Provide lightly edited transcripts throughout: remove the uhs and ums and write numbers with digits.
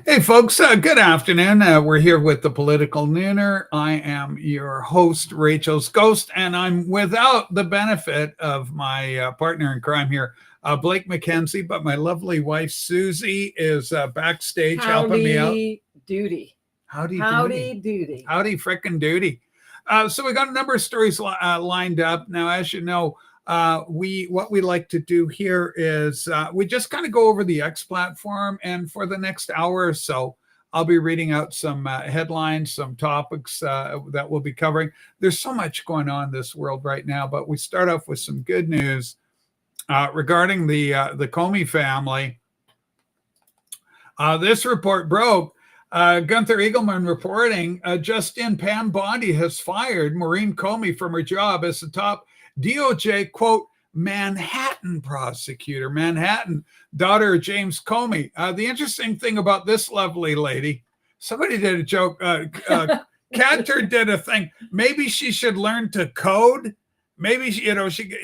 Hey, folks, good afternoon. We're here with the Political Nooner. I am your host, Rachel's Ghost, and I'm without the benefit of my partner in crime here, Blake McKenzie, but my lovely wife, Susie, is backstage helping me out. Duty. Howdy Duty. Howdy frickin' duty. So we got a number of stories lined up. Now, as you know, what we like to do here is we just kind of go over the X platform, and for the next hour or so, I'll be reading out some headlines, some topics that we'll be covering. There's so much going on in this world right now, but we start off with some good news regarding the Comey family. This report broke. Gunther Eagleman reporting, Justin Pam Bondi has fired Maureen Comey from her job as the top DOJ, quote, Manhattan prosecutor. Manhattan, daughter of James Comey. The interesting thing about this lovely lady, somebody did a joke. Cantor did a thing. Maybe she should learn to code. Maybe, she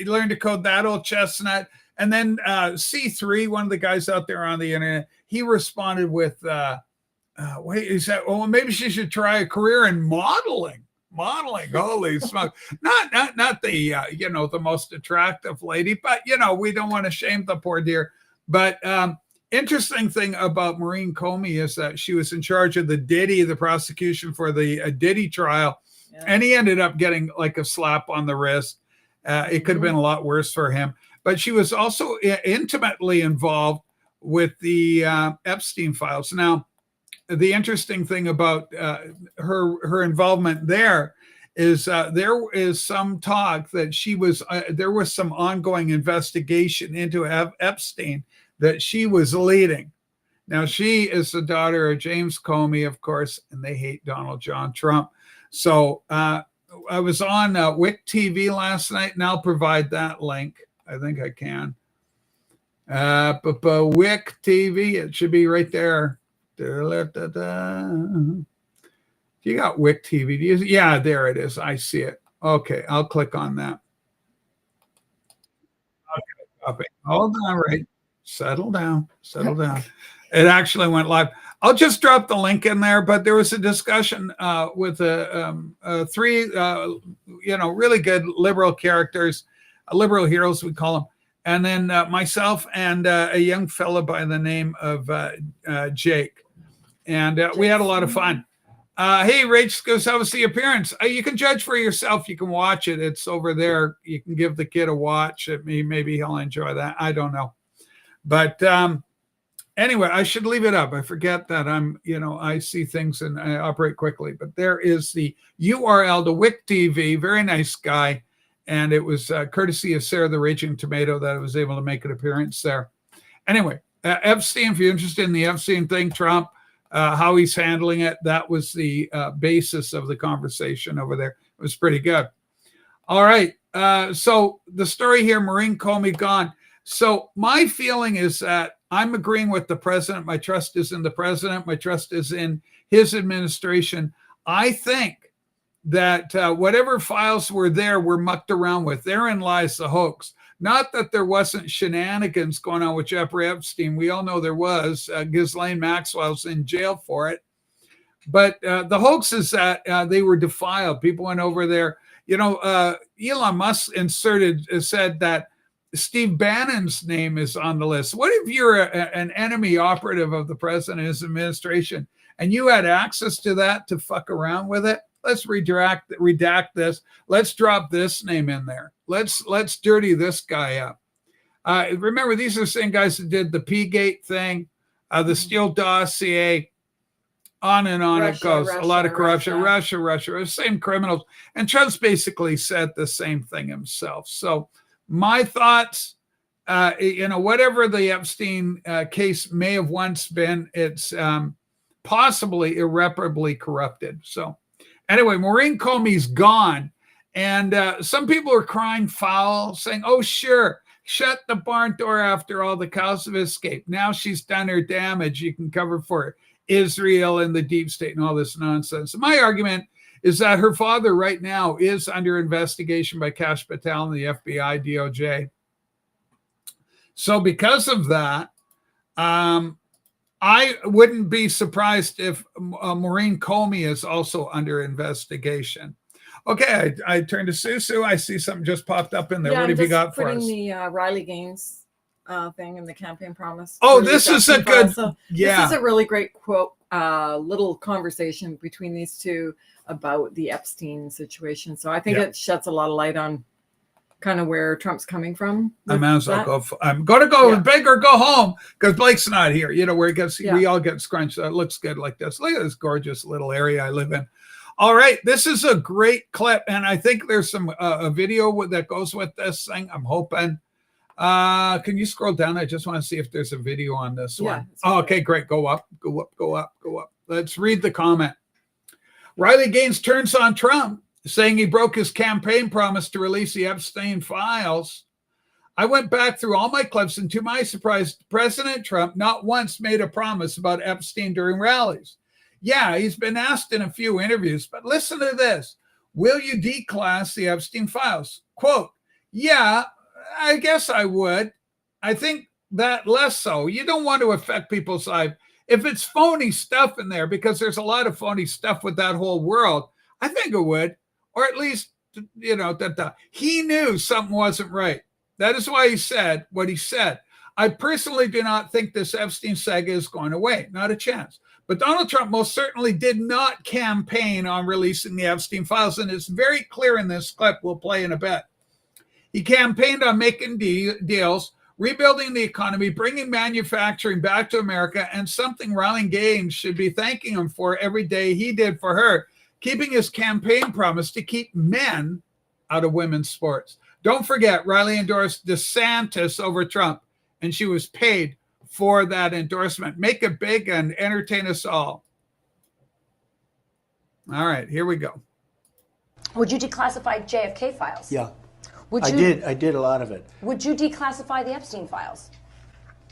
learned to code that old chestnut. And then C3, one of the guys out there on the internet, he responded with, he said, well, maybe she should try a career in modeling. Holy smoke. Not the the most attractive lady, but we don't want to shame the poor dear. But interesting thing about Maureen Comey is that she was in charge of the prosecution for the Diddy trial, and he ended up getting like a slap on the wrist. It could have been a lot worse for him. But she was also intimately involved with the Epstein files. Now, the interesting thing about her involvement there is there is some talk that there was some ongoing investigation into Epstein that she was leading. Now, she is the daughter of James Comey, of course, and they hate Donald John Trump. So I was on WIC TV last night, and I'll provide that link. I think I can. WIC TV, it should be right there. You got WIC TV. Yeah, there it is. I see it. Okay, I'll click on that. Okay, hold on, right. Settle down. It actually went live. I'll just drop the link in there, but there was a discussion with three, really good liberal characters, liberal heroes, we call them. And then myself and a young fella by the name of Jake. And we had a lot of fun. Hey, Rach goes, how was the appearance? You can judge for yourself. You can watch it. It's over there. You can give the kid a watch. Maybe he'll enjoy that. I don't know. But anyway, I should leave it up. I forget that I see things and I operate quickly. But there is the URL to WIC TV. Very nice guy. And it was courtesy of Sarah the Raging Tomato that I was able to make an appearance there. Anyway, Epstein, if you're interested in the Epstein thing, Trump, how he's handling it, that was the basis of the conversation over there. It was pretty good. All right. So the story here, Maureen Comey gone. So my feeling is that I'm agreeing with the president. My trust is in the president. My trust is in his administration. I think that whatever files were there were mucked around with. Therein lies the hoax. Not that there wasn't shenanigans going on with Jeffrey Epstein. We all know there was. Ghislaine Maxwell's in jail for it. But the hoax is that they were defiled. People went over there. Elon Musk said that Steve Bannon's name is on the list. What if you're an enemy operative of the president and his administration, and you had access to that to fuck around with it? Let's redact this. Let's drop this name in there. Let's dirty this guy up. Remember, these are the same guys that did the P-Gate thing, the Steele dossier, on and on it goes. A lot of corruption. Russia, same criminals. And Trump's basically said the same thing himself. So my thoughts, whatever the Epstein case may have once been, it's possibly irreparably corrupted. So anyway, Maureen Comey's gone. And some people are crying foul, saying, oh, sure, shut the barn door after all the cows have escaped. Now she's done her damage. You can cover for Israel and the deep state and all this nonsense. My argument is that her father right now is under investigation by Kash Patel and the FBI, DOJ. So because of that, I wouldn't be surprised if Maureen Comey is also under investigation. Okay, I turn to Susu. I see something just popped up in there. Yeah, What I'm have you just got for putting us? the Riley Gaines thing in the campaign promise. Oh, release this is a Epstein file. good, So yeah. This is a really great quote, little conversation between these two about the Epstein situation. So I think it sheds a lot of light on kind of where Trump's coming from. I'm going to go big or go home because Blake's not here. You know, where it gets, we all get scrunched. It looks good like this. Look at this gorgeous little area I live in. All right, this is a great clip, and I think there's some a video that goes with this thing. I'm hoping. Can you scroll down? I just want to see if there's a video on this one. Oh, okay, great. Go up, go up, go up, go up. Let's read the comment. Riley Gaines turns on Trump, saying he broke his campaign promise to release the Epstein files. I went back through all my clips, and to my surprise, President Trump not once made a promise about Epstein during rallies. Yeah, he's been asked in a few interviews, but listen to this. Will you declass the Epstein files? Quote, yeah, I guess I would. I think that less so. You don't want to affect people's lives. If it's phony stuff in there, because there's a lot of phony stuff with that whole world, I think it would. Or at least, you know, that he knew something wasn't right. That is why he said what he said. I personally do not think this Epstein saga is going away. Not a chance. But Donald Trump most certainly did not campaign on releasing the Epstein files, and it's very clear in this clip we'll play in a bit. He campaigned on making deals, rebuilding the economy, bringing manufacturing back to America, and something Riley Gaines should be thanking him for every day he did for her, keeping his campaign promise to keep men out of women's sports. Don't forget, Riley endorsed DeSantis over Trump, and she was paid for that endorsement. Make it big and entertain us all. All right, here we go. Would you declassify JFK files? Yeah. Would you, I did a lot of it. Would you declassify the Epstein files?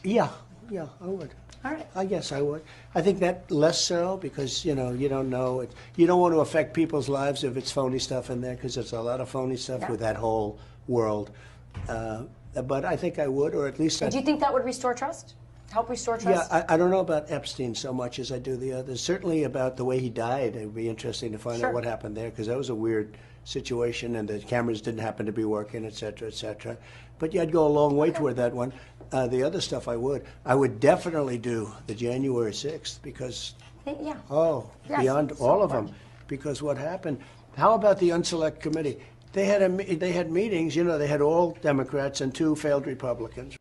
Yeah, I would. All right. I guess I would. I think that less so because, you know, you don't know it. You don't want to affect people's lives if it's phony stuff in there because there's a lot of phony stuff with that whole world. But I think I would, or at least Do you think that would restore trust? Help restore trust? Yeah, I don't know about Epstein so much as I do the others. Certainly about the way he died. It would be interesting to find out what happened there because that was a weird situation and the cameras didn't happen to be working, et cetera, et cetera. But yeah, I'd go a long way toward that one. The other stuff I would definitely do the January 6th because, beyond all of them, because what happened, how about the Unselect Committee? They had meetings, you know, they had all Democrats and 2 failed Republicans.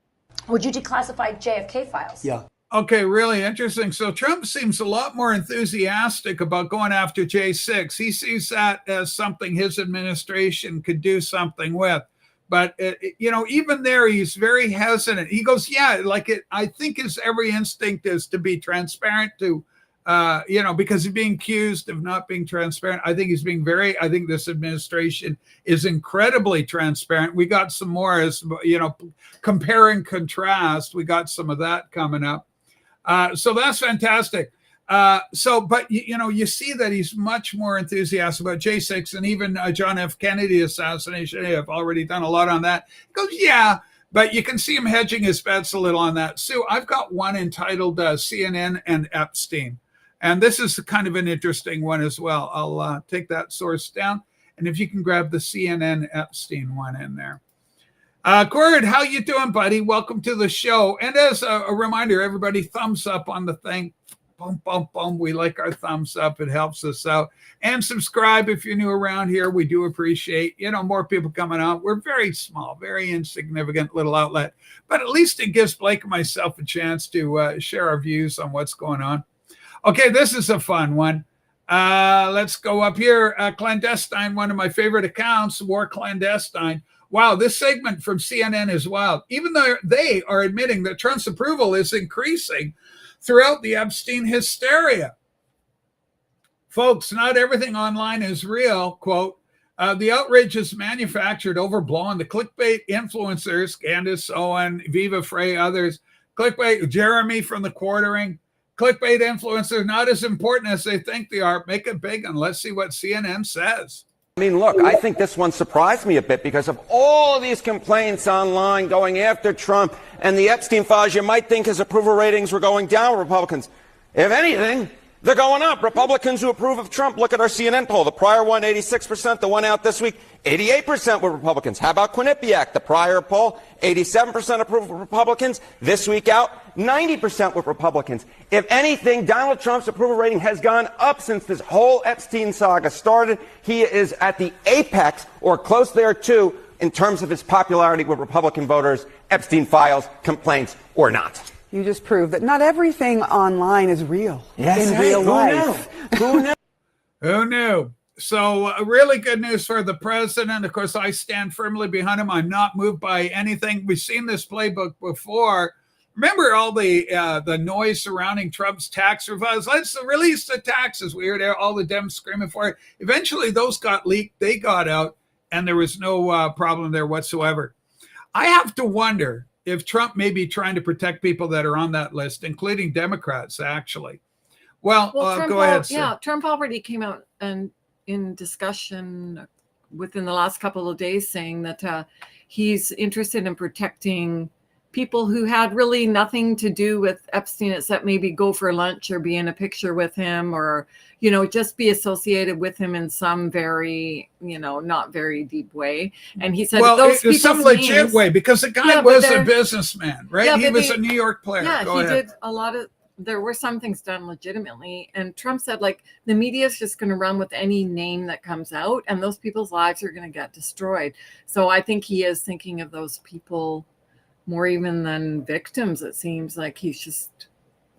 Would you declassify JFK files? Yeah. Okay, really interesting. So Trump seems a lot more enthusiastic about going after J6. He sees that as something his administration could do something with. But, you know, even there, he's very hesitant. He goes, yeah, like I think his every instinct is to be transparent to, you know, because he's being accused of not being transparent. I think he's being I think this administration is incredibly transparent. We got some more, as you know, compare and contrast. We got some of that coming up. So that's fantastic. But you know, you see that he's much more enthusiastic about J6 and even John F. Kennedy assassination. I've already done a lot on that. He goes, yeah, but you can see him hedging his bets a little on that. Sue, I've got one entitled CNN and Epstein. And this is kind of an interesting one as well. I'll take that source down. And if you can grab the CNN Epstein one in there. Gord, how you doing, buddy? Welcome to the show. And as a reminder, everybody, thumbs up on the thing. Boom, boom, boom. We like our thumbs up. It helps us out. And subscribe if you're new around here. We do appreciate, you know, more people coming out. We're very small, very insignificant little outlet. But at least it gives Blake and myself a chance to share our views on what's going on. Okay, this is a fun one. Let's go up here. Clandestine, one of my favorite accounts, War Clandestine. Wow, this segment from CNN is wild. Even though they are admitting that Trump's approval is increasing throughout the Epstein hysteria. Folks, not everything online is real. Quote, the outrage is manufactured, overblown. The clickbait influencers, Candace Owen, Viva Frey, others, clickbait, Jeremy from the Quartering, clickbait influencers not as important as they think they are. Make it big and let's see what CNN says. I mean, look, I think this one surprised me a bit because of all these complaints online going after Trump and the Epstein files. You might think his approval ratings were going down with Republicans. If anything, they're going up. Republicans who approve of Trump, look at our CNN poll. The prior one, 86%. The one out this week, 88% were Republicans. How about Quinnipiac? The prior poll, 87% approve of Republicans. This week out, 90% were Republicans. If anything, Donald Trump's approval rating has gone up since this whole Epstein saga started. He is at the apex, or close there too, in terms of his popularity with Republican voters, Epstein files, complaints, or not. You just proved that not everything online is real in real life. Who knew? Who knew? So really good news for the president. Of course, I stand firmly behind him. I'm not moved by anything. We've seen this playbook before. Remember all the noise surrounding Trump's tax refunds? Let's release the taxes. We heard all the Dems screaming for it. Eventually, those got leaked. They got out, and there was no problem there whatsoever. I have to wonder if Trump may be trying to protect people that are on that list, including Democrats, actually. Well, go ahead, sir. Yeah, Trump already came out and in discussion within the last couple of days saying that he's interested in protecting people who had really nothing to do with Epstein except maybe go for lunch or be in a picture with him or, just be associated with him in some very, not very deep way. And he said, well, those in some legit way, because the guy was a businessman, right? Yeah, he was a New York player. Yeah, Go he ahead. did a lot of, there were some things done legitimately. And Trump said, the media is just going to run with any name that comes out and those people's lives are going to get destroyed. So I think he is thinking of those people more even than victims. It seems like he's just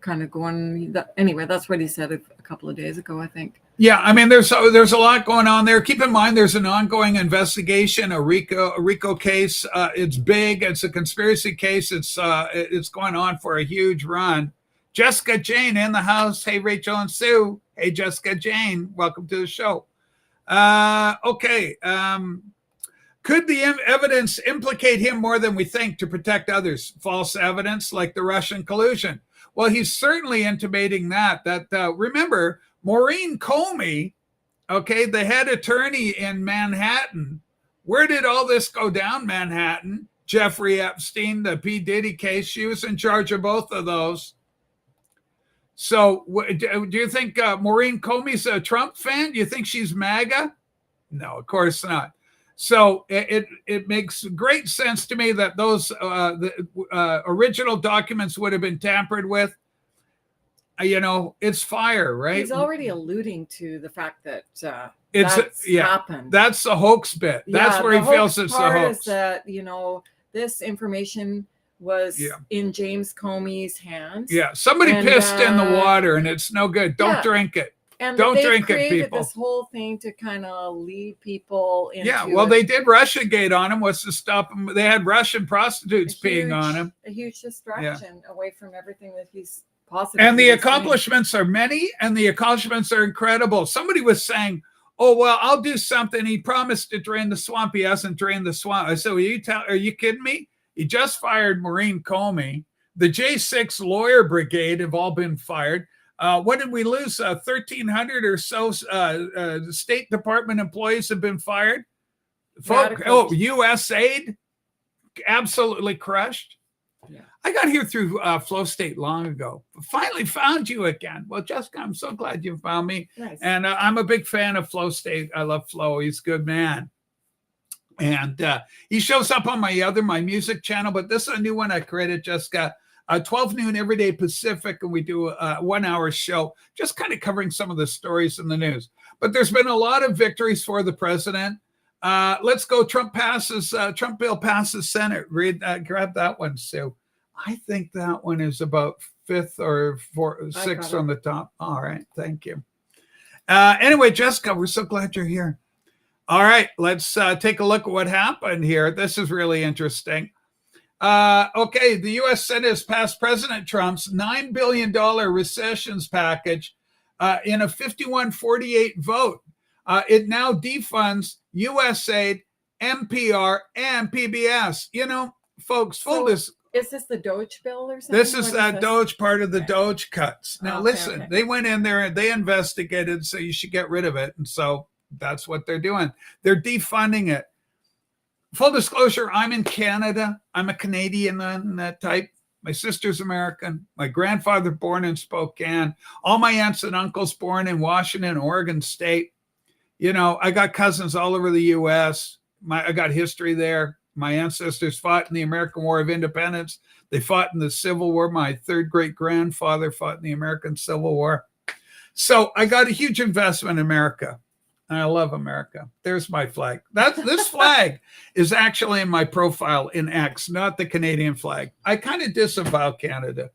kind of going. Anyway, that's what he said a couple of days ago, I think. Yeah, I mean, there's a lot going on there. Keep in mind, there's an ongoing investigation, a RICO case. It's big. It's a conspiracy case. It's going on for a huge run. Jessica Jane in the house. Hey, Rachel and Sue. Hey, Jessica Jane. Welcome to the show. Okay. Could the evidence implicate him more than we think to protect others? False evidence like the Russian collusion. Well, he's certainly intimating that remember, Maureen Comey, okay, the head attorney in Manhattan, where did all this go down, Manhattan? Jeffrey Epstein, the P. Diddy case, she was in charge of both of those. So do you think Maureen Comey's a Trump fan? Do you think she's MAGA? No, of course not. So it makes great sense to me that those original documents would have been tampered with. It's fire, right? He's already alluding to the fact that that's happened. That's the hoax bit. That's where he feels it's the hoax. Is that this information was in James Comey's hands. Yeah, somebody pissed in the water, and it's no good. Don't drink it. And don't drink it, people. This whole thing to kind of lead people into. Yeah, well, they did Russiagate on him. What's to stop him? They had Russian prostitutes peeing on him. A huge distraction away from everything that he's positive. And the accomplishments are many, and the accomplishments are incredible. Somebody was saying, "Oh well, I'll do something." He promised to drain the swamp. He hasn't drained the swamp. I said, "Are you kidding me?" He just fired Maureen Comey. The J6 lawyer brigade have all been fired. What did we lose? 1,300 or so State Department employees have been fired. USAID, absolutely crushed. Yeah. I got here through Flow State long ago. Finally found you again. Well, Jessica, I'm so glad you found me. Nice. And I'm a big fan of Flow State. I love Flo. He's a good man. And he shows up on my music channel, but this is a new one I created, Jessica. 12 noon every day Pacific, and we do a 1 hour show, just kind of covering some of the stories in the news. But there's been a lot of victories for the president. Let's go. Trump bill passes Senate. Grab that one, Sue. I think that one is about fifth or sixth on the top. All right, thank you. Anyway, Jessica, we're so glad you're here. All right, let's take a look at what happened here. This is really interesting. Okay, the U.S. Senate has passed President Trump's $9 billion recessions package in a 51-48 vote. It now defunds USAID, NPR, and PBS. Folks, is this the Doge bill or something? This is that Doge part of the Doge cuts. Now, listen, they went in there and they investigated, so you should get rid of it. And so That's what they're doing. They're defunding it. Full disclosure, I'm in Canada. I'm a Canadian in that type. My sister's American. My grandfather born in Spokane. All my aunts and uncles born in Washington, Oregon State. You know, I got cousins all over the U.S. I got history there. My ancestors fought in the American War of Independence. They fought in the Civil War. My third great grandfather fought in the American Civil War. So I got a huge investment in America. And I love America. There's my flag. This flag is actually in my profile in X, not the Canadian flag. I kind of disavow Canada.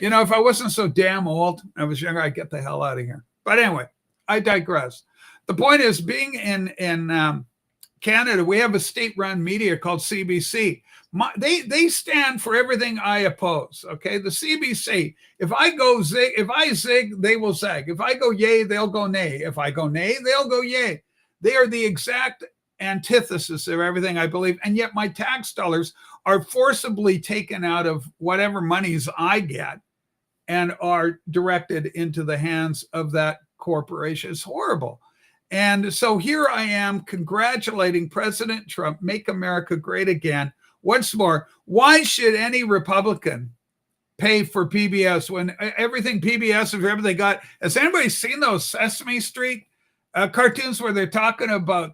You know, if I wasn't so damn old, I was younger, I'd get the hell out of here. But anyway, I digress. The point is, being in Canada, we have a state-run media called CBC. They stand for everything I oppose. Okay, the CBC. If I zig, they will zag. If I go yay, they'll go nay. If I go nay, they'll go yay. They are the exact antithesis of everything I believe, and yet my tax dollars are forcibly taken out of whatever monies I get and are directed into the hands of that corporation. It's horrible. And so here I am congratulating President Trump, make America great again. Once more, why should any Republican pay for PBS when everything PBS is everything got? Has anybody seen those Sesame Street cartoons where they're talking about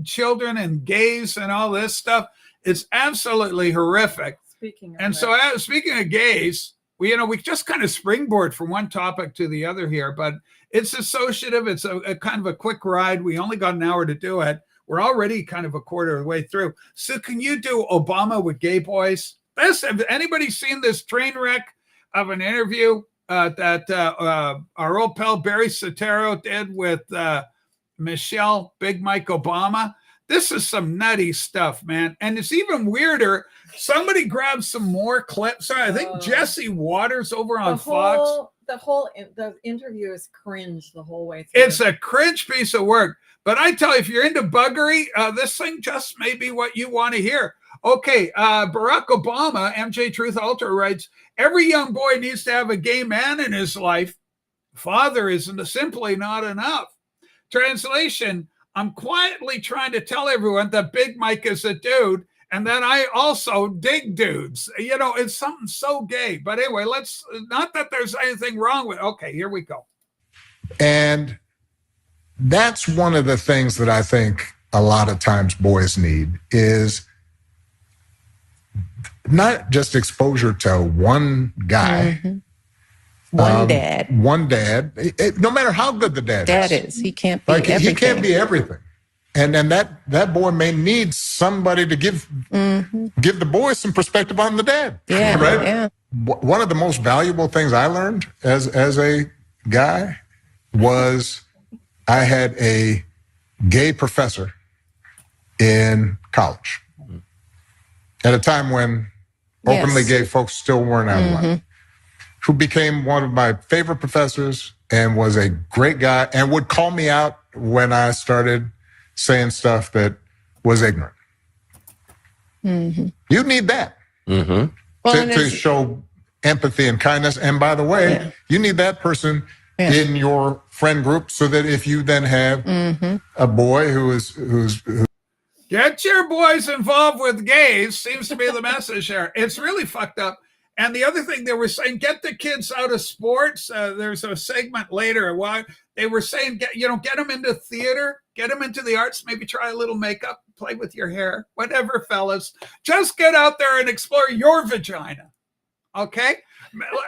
children and gays and all this stuff? It's absolutely horrific. Speaking of gays, we just kind of springboard from one topic to the other here, but it's associative. It's a kind of a quick ride. We only got an hour to do it. We're already kind of a quarter of the way through. So can you do Obama with gay boys? Have anybody seen this train wreck of an interview that our old pal Barry Soetoro did with Michelle Big Mike Obama? This is some nutty stuff, man. And it's even weirder. Somebody grabbed some more clips. Sorry, I think Jesse Waters over on Fox. The interview is cringe the whole way through. It's a cringe piece of work. But I tell you, if you're into buggery, this thing just may be what you want to hear. Okay, Barack Obama, MJ Truth Ultra writes, every young boy needs to have a gay man in his life. Father is simply not enough. Translation, I'm quietly trying to tell everyone that Big Mike is a dude and that I also dig dudes. You know, it's something so gay. But anyway, not that there's anything wrong with it. Okay, here we go. And that's one of the things that I think a lot of times boys need is not just exposure to one guy. Mm-hmm. One dad. No matter how good the dad is. He can't be everything. He can't be everything. And then that boy may need somebody to give the boy some perspective on the dad. Yeah, right? Yeah. One of the most valuable things I learned as a guy was I had a gay professor in college at a time when openly gay folks still weren't out of line, who became one of my favorite professors and was a great guy and would call me out when I started saying stuff that was ignorant. You need that to show empathy and kindness. And by the way, you need that person in your friend group so that if you then have a boy who's get your boys involved with gays seems to be the message here. It's really fucked up. And the other thing they were saying, get the kids out of sports. There's a segment later why they were saying, get them into theater, get them into the arts, maybe try a little makeup, play with your hair, whatever, fellas. Just get out there and explore your vagina. Okay?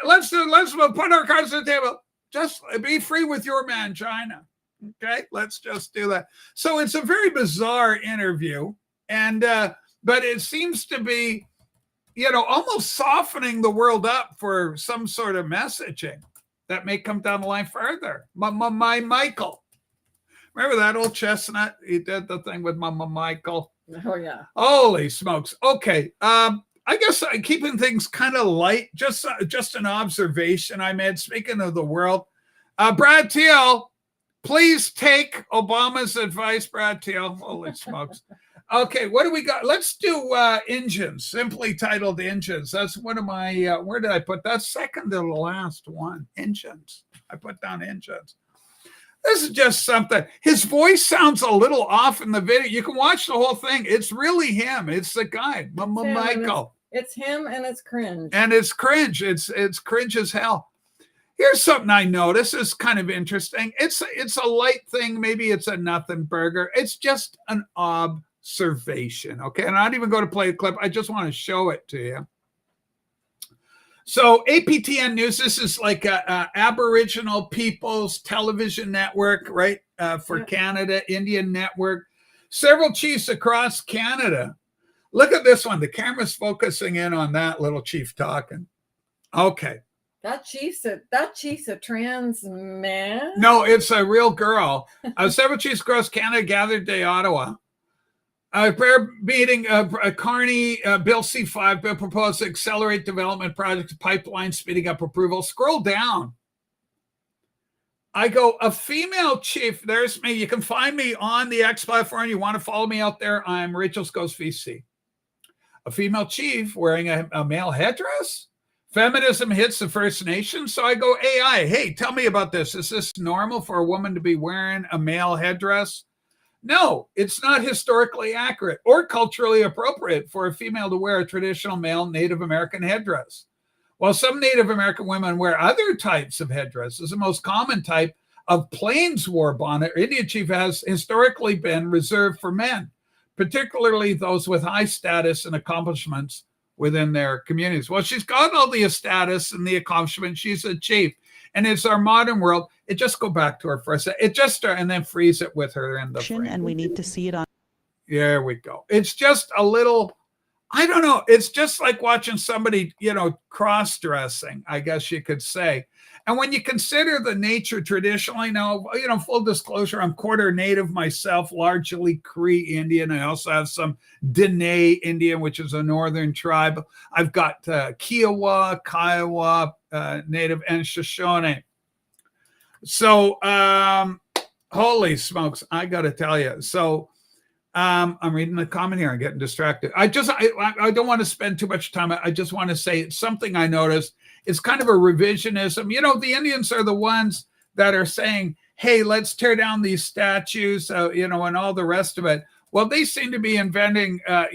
Let's put our cards on the table. Just be free with your mangina. Okay? Let's just do that. So it's a very bizarre interview. And but it seems to be almost softening the world up for some sort of messaging that may come down the line further. My Michael. Remember that old chestnut? He did the thing with Mama Michael. Oh, yeah. Holy smokes. Okay. I guess keeping things kind of light, just an observation I made. Speaking of the world, Brad Teal, please take Obama's advice, Brad Teal. Holy smokes. Okay, what do we got? Let's do engines, simply titled engines. That's one of my, where did I put that? Second to the last one, engines. I put down engines. This is just something. His voice sounds a little off in the video. You can watch the whole thing. It's really him. It's the guy, Michael. It's him, and it's cringe. And it's cringe. It's cringe as hell. Here's something I noticed. It's kind of interesting. It's a light thing. Maybe it's a nothing burger. It's just an observation. Okay. And I'm not even going to play a clip. I just want to show it to you. So APTN News, this is like a Aboriginal Peoples Television Network, right? For Canada, Indian Network. Several chiefs across Canada. Look at this one. The camera's focusing in on that little chief talking. Okay. That chief's a trans man? No, it's a real girl. Several chiefs across Canada gathered to Ottawa. Prayer meeting, Carney, Bill C5, bill proposed to accelerate development projects, pipeline speeding up approval. Scroll down. I go, a female chief, there's me. You can find me on the X platform. You want to follow me out there? I'm Rachel's Ghost VC. A female chief wearing a male headdress? Feminism hits the First Nations. So I go, AI, hey, tell me about this. Is this normal for a woman to be wearing a male headdress? No, it's not historically accurate or culturally appropriate for a female to wear a traditional male Native American headdress. While some Native American women wear other types of headdresses, the most common type of Plains war bonnet or Indian chief has historically been reserved for men, particularly those with high status and accomplishments within their communities. Well, she's got all the status and the accomplishment. She's a chief. And it's our modern world. It just go back to her for a second. It just and then freeze it with her in the frame. And we need to see it on. There we go. It's just a little, I don't know. It's just like watching somebody, cross-dressing, I guess you could say. And when you consider the nature traditionally, now, full disclosure, I'm quarter Native myself, largely Cree Indian. I also have some Dene Indian, which is a northern tribe. I've got Kiowa, Kiowa, Native, and Shoshone. So, holy smokes, I got to tell you. So, I'm reading the comment here. I'm getting distracted. I don't want to spend too much time. I just want to say it's something I noticed. It's kind of a revisionism. The Indians are the ones that are saying, hey, let's tear down these statues, and all the rest of it. Well, they seem to be inventing, kind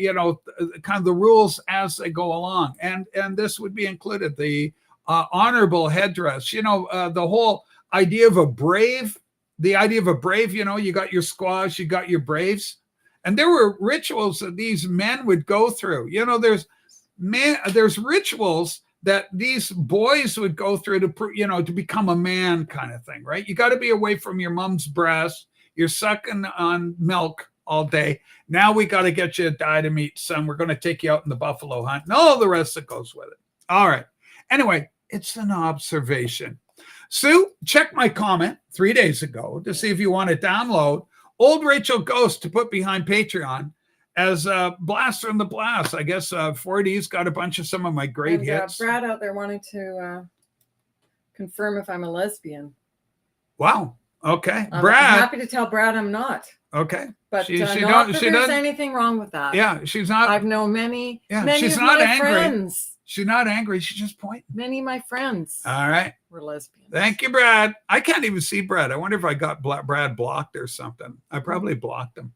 of the rules as they go along. And this would be included, the honorable headdress, the whole idea of a brave, you got your squaws, you got your braves. And there were rituals that these men would go through. There's rituals that these boys would go through to become a man kind of thing, right? You got to be away from your mom's breast. You're sucking on milk all day. Now we got to get you a die to meet some. We're going to take you out in the buffalo hunt and all the rest that goes with it. All right. Anyway, it's an observation. Sue, check my comment 3 days ago to see if you want to download Old Rachel Ghost to put behind Patreon as a blast from the blast. I guess 4D's got a bunch of some of my great hits. Brad out there wanting to confirm if I'm a lesbian. Wow. Okay. I'm Brad. happy to tell Brad I'm not. Okay. But not that there's anything wrong with that. Yeah, she's not. I've known many she's of not my angry. friends. She's not angry. She's just pointing. Many of my friends. All right. Were lesbians. Thank you, Brad. I can't even see Brad. I wonder if I got Brad blocked or something. I probably blocked him.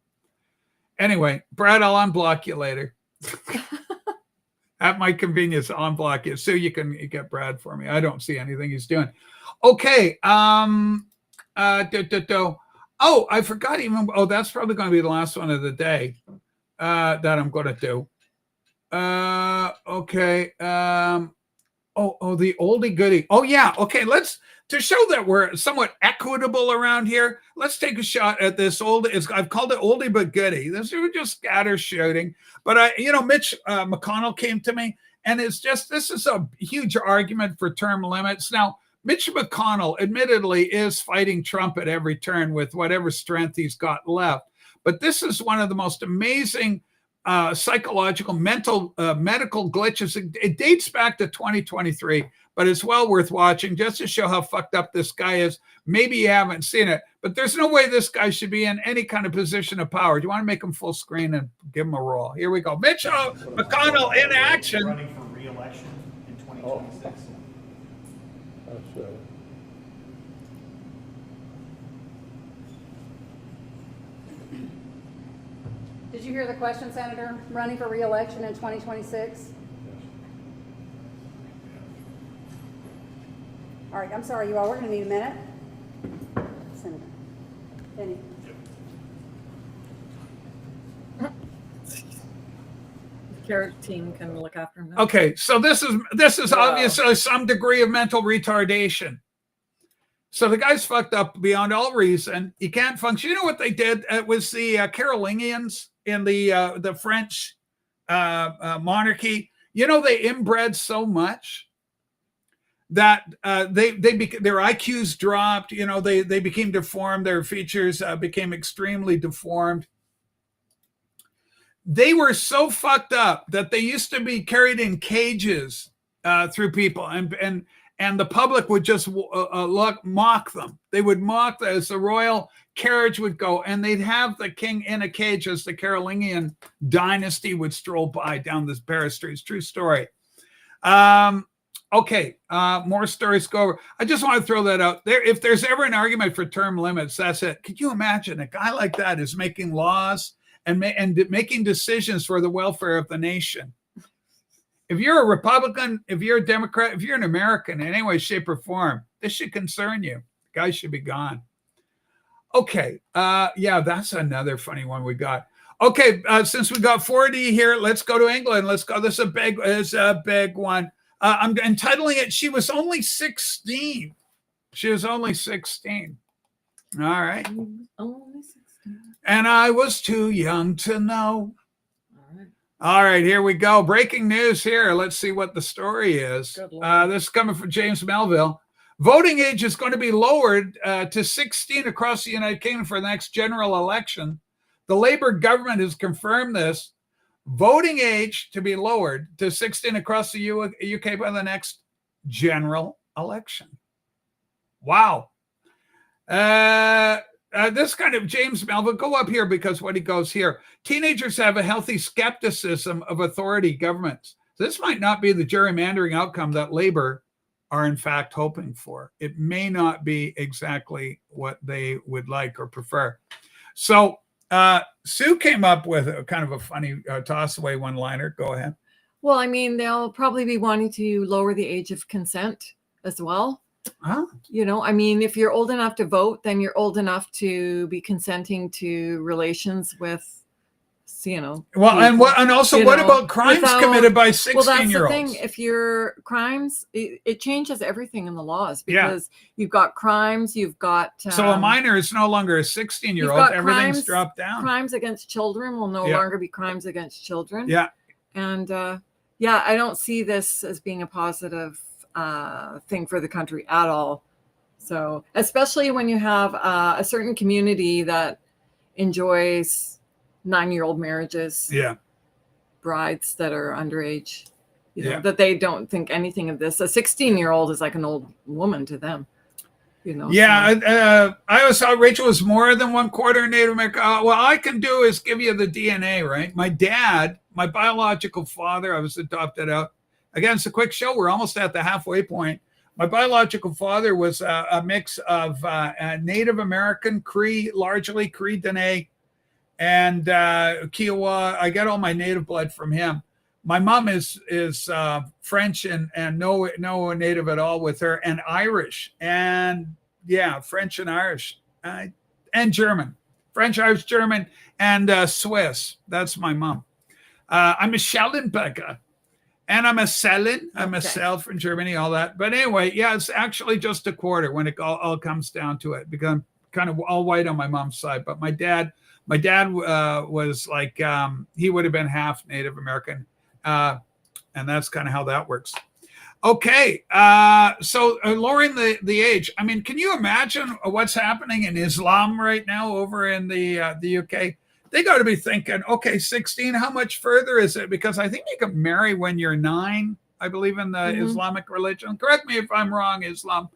Anyway, Brad, I'll unblock you later. At my convenience, I'll unblock you. So you can get Brad for me. I don't see anything he's doing. Okay. Oh, I forgot even. Oh, that's probably going to be the last one of the day that I'm going to do. Okay. The oldie goodie. Oh yeah. Okay. To show that we're somewhat equitable around here, let's take a shot at this I've called it oldie but goodie. This is just scatter shooting. But Mitch McConnell came to me, and this is a huge argument for term limits. Now, Mitch McConnell admittedly is fighting Trump at every turn with whatever strength he's got left. But this is one of the most amazing psychological, medical glitches. It dates back to 2023, but it's well worth watching just to show how fucked up this guy is. Maybe you haven't seen it, but there's no way this guy should be in any kind of position of power. Do you want to make him full screen and give him a roll? Here we go. Mitch McConnell in action. Running for re-election in 2026. you hear the question, Senator? Running for re-election in 2026? All right, I'm sorry, you all. We're going to need a minute. Senator. Penny. Care team can look after him. Okay, so this is obviously some degree of mental retardation. So the guy's fucked up beyond all reason. He can't function. You know what they did? It was the Carolingians in the French monarchy. You know, they inbred so much that their IQs dropped. You know, they became deformed. Their features became extremely deformed. They were so fucked up that they used to be carried in cages through people, and the public would just mock them. They would mock as the royal carriage would go, and they'd have the king in a cage as the Carolingian dynasty would stroll by down this Paris streets. True story. Okay, more stories go over. I just want to throw that out there. If there's ever an argument for term limits, that's it. Could you imagine a guy like that is making laws and making decisions for the welfare of the nation? If you're a Republican, if you're a Democrat, if you're an American in any way, shape, or form, this should concern you. The guy should be gone. Okay, yeah, that's another funny one we got. Okay, since we got 4D here, let's go to England. Let's go. This is a big one. I'm entitling it, She Was Only 16. She was only 16. All right. Only 16. And I was too young to know. All right, here we go. Breaking news here. Let's see what the story is. This is coming from James Melville. Voting age is going to be lowered to 16 across the United Kingdom for the next general election. The Labour government has confirmed this. Voting age to be lowered to 16 across the UK by the next general election. Wow. This kind of James Melville, go up here because what he goes here. Teenagers have a healthy skepticism of authority governments. This might not be the gerrymandering outcome that Labour are in fact hoping for. It may not be exactly what they would like or prefer. So Sue came up with a kind of a funny toss away one-liner. Go ahead. Well, I mean, they'll probably be wanting to lower the age of consent as well. Huh? You know, I mean, if you're old enough to vote, then you're old enough to be consenting to relations with, you know. Well, people, and also, what about crimes committed by 16-year-olds? Well, that's the thing. If your crimes, it changes everything in the laws because you've got crimes, you've got. So a minor is no longer a 16-year-old. Everything's dropped down. Crimes against children will no longer be crimes against children. Yeah. And I don't see this as being a positive thing for the country at all. So, especially when you have a certain community that enjoys 9-year-old marriages, brides that are underage, you know, that they don't think anything of this. A 16-year-old is like an old woman to them, you know. Yeah, so. I always thought Rachel was more than 1/4 Native American. Well, all I can do is give you the DNA, right? My dad, my biological father, I was adopted out. Again, it's a quick show. We're almost at the halfway point. My biological father was a mix of Native American, Cree, largely Cree Dene, and Kiowa. I get all my native blood from him. My mom is French and no native at all with her, and Irish, and French and Irish, and German, French, Irish, German, and Swiss. That's my mom. I'm a Schellenberger. And I'm a Sellen. I'm a Sell from Germany, all that. But anyway, it's actually just 1/4 when it all comes down to it. Because I'm kind of all white on my mom's side. But my dad was like, he would have been half Native American. And that's kind of how that works. Okay. So lowering the age. I mean, can you imagine what's happening in Islam right now over in the UK? They got to be thinking, okay, 16, how much further is it? Because I think you can marry when you're 9, I believe, in the Islamic religion. Correct me if I'm wrong, Islam.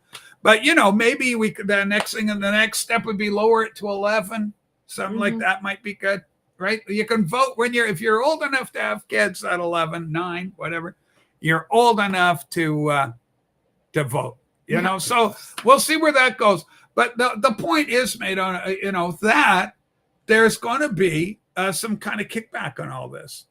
But, you know, maybe we could, the next step would be lower it to 11. Something like that might be good, right? You can vote if you're old enough to have kids at 11, 9, whatever, you're old enough to vote, you know? So we'll see where that goes. But the point is made on, that there's going to be some kind of kickback on all this.